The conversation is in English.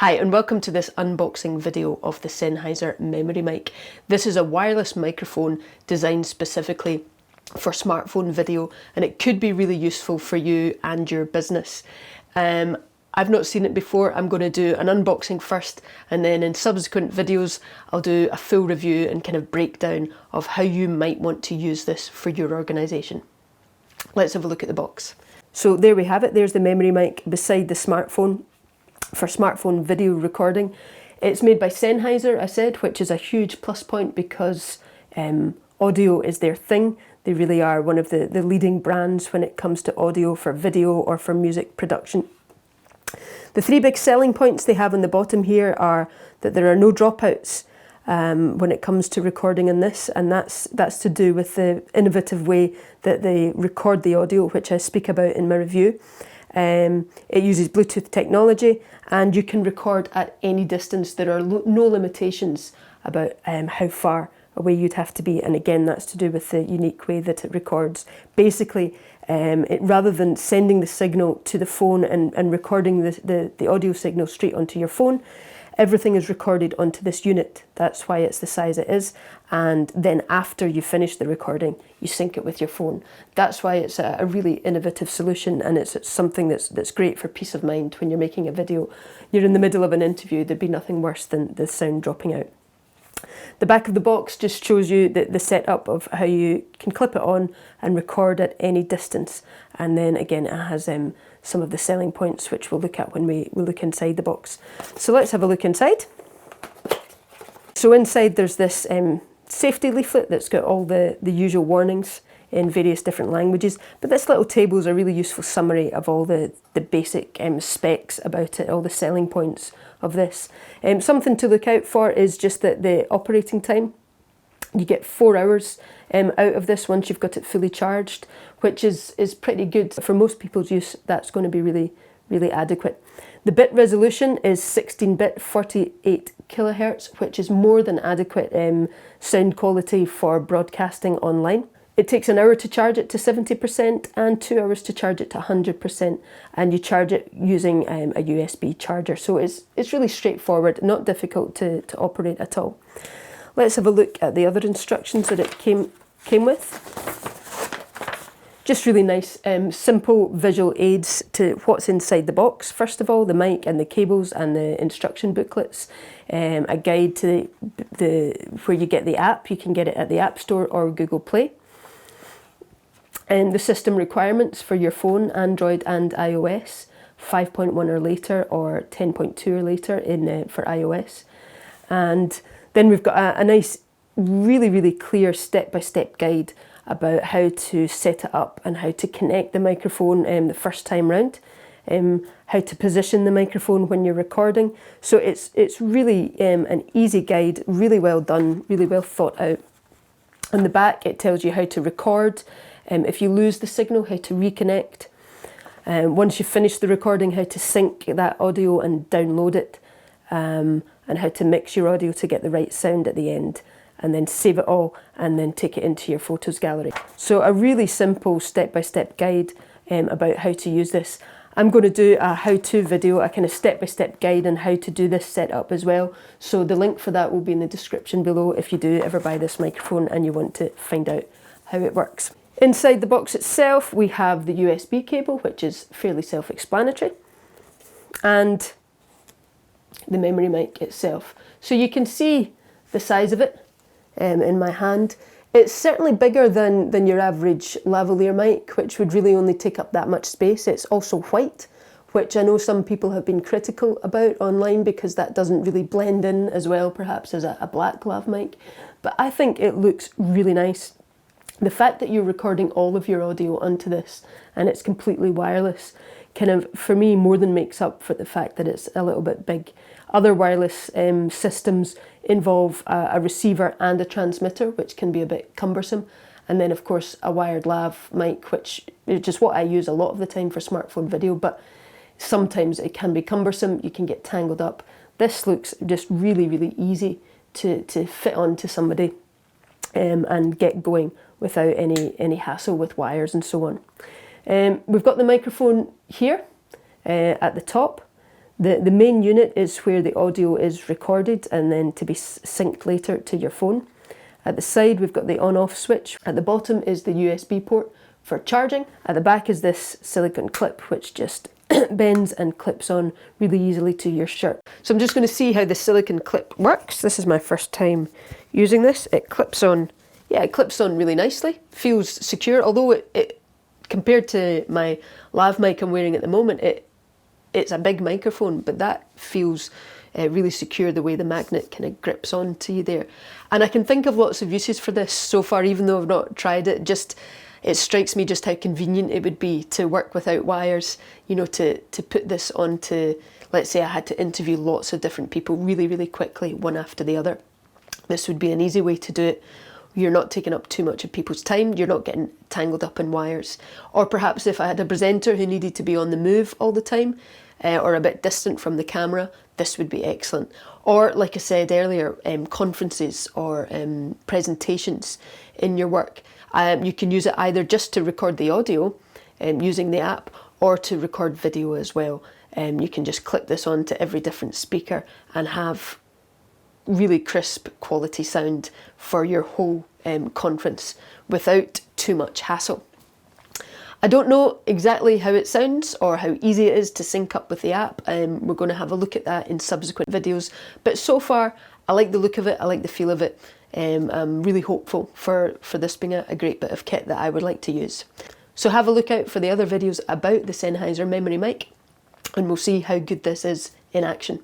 Hi and welcome to this unboxing video of the Sennheiser memory mic. This is a wireless microphone designed specifically for smartphone video, and it could be really useful for you and your business. I've not seen it before. I'm going to do an unboxing first, and then in subsequent videos I'll do a full review and kind of breakdown of how you might want to use this for your organisation. Let's have a look at the box. So there we have it. There's the memory mic beside the smartphone for smartphone video recording. It's made by Sennheiser, I said, which is a huge plus point because audio is their thing. They really are one of the leading brands when it comes to audio for video or for music production. The three big selling points they have on the bottom here are that there are no dropouts when it comes to recording in this, and that's to do with the innovative way that they record the audio, which I speak about in my review. It uses Bluetooth technology, and you can record at any distance. There are no limitations about how far away you'd have to be, and again that's to do with the unique way that it records. Basically, rather than sending the signal to the phone and recording the audio signal straight onto your phone, everything is recorded onto this unit. That's why it's the size it is. And then after you finish the recording, you sync it with your phone. That's why it's a really innovative solution, and it's something that's great for peace of mind when you're making a video. You're in the middle of an interview, there'd be nothing worse than the sound dropping out. The back of the box just shows you the setup of how you can clip it on and record at any distance. And then again, it has some of the selling points which we'll look at when we look inside the box. So let's have a look inside. So inside there's this safety leaflet that's got all the usual warnings in various different languages, but this little table is a really useful summary of all the basic specs about it, all the selling points of this. Something to look out for is just that the operating time. You get 4 hours out of this once you've got it fully charged, which is pretty good. For most people's use, that's going to be really adequate. The bit resolution is 16-bit 48 kilohertz, which is more than adequate sound quality for broadcasting online. It takes an hour to charge it to 70% and 2 hours to charge it to 100%, and you charge it using a USB charger. So it's really straightforward, not difficult to operate at all. Let's have a look at the other instructions that it came with. Just really nice, simple visual aids to what's inside the box. First of all, the mic and the cables and the instruction booklets. A guide to where you get the app. You can get it at the App Store or Google Play. And the system requirements for your phone, Android and iOS, 5.1 or later or 10.2 or later for iOS. And then we've got a nice, really clear step-by-step guide about how to set it up and how to connect the microphone the first time round, how to position the microphone when you're recording. So it's really an easy guide, really well done, really well thought out. On the back it tells you how to record, if you lose the signal, how to reconnect. Once you've finished the recording, how to sync that audio and download it, and how to mix your audio to get the right sound at the end, and then save it all and then take it into your photos gallery. So a really simple step-by-step guide about how to use this. I'm going to do a how-to video, a kind of step-by-step guide on how to do this setup as well. So the link for that will be in the description below if you do ever buy this microphone and you want to find out how it works. Inside the box itself, we have the USB cable, which is fairly self-explanatory, and the memory mic itself. So you can see the size of it in my hand. It's certainly bigger than your average lavalier mic, which would really only take up that much space. It's also white, which I know some people have been critical about online because that doesn't really blend in as well, perhaps, as a black lav mic. But I think it looks really nice. The fact that you're recording all of your audio onto this and it's completely wireless kind of, for me, more than makes up for the fact that it's a little bit big. Other wireless systems involve a receiver and a transmitter, which can be a bit cumbersome. And then, of course, a wired lav mic, which is just what I use a lot of the time for smartphone video, but sometimes it can be cumbersome. You can get tangled up. This looks just really easy to fit onto somebody and get going without any hassle with wires and so on. We've got the microphone here at the top. The main unit is where the audio is recorded and then to be synced later to your phone. At the side we've got the on-off switch. At the bottom is the USB port for charging. At the back is this silicone clip which just bends and clips on really easily to your shirt. So I'm just going to see how the silicone clip works. This is my first time using this. It clips on, yeah, it clips on really nicely. Feels secure, although it compared to my lav mic I'm wearing at the moment, it's a big microphone, but that feels really secure the way the magnet kind of grips onto you there. And I can think of lots of uses for this so far, even though I've not tried it. Just it strikes me just how convenient it would be to work without wires, you know, to put this onto, let's say I had to interview lots of different people really, really quickly, one after the other. This would be an easy way to do it. You're not taking up too much of people's time, you're not getting tangled up in wires. Or perhaps if I had a presenter who needed to be on the move all the time, or a bit distant from the camera, this would be excellent. Or, like I said earlier, conferences or presentations in your work. You can use it either just to record the audio using the app, or to record video as well. You can just clip this onto every different speaker and have really crisp quality sound for your whole conference without too much hassle. I don't know exactly how it sounds or how easy it is to sync up with the app. We're going to have a look at that in subsequent videos, but so far I like the look of it, I like the feel of it. I'm really hopeful for this being a great bit of kit that I would like to use. So have a look out for the other videos about the Sennheiser memory mic, and we'll see how good this is in action.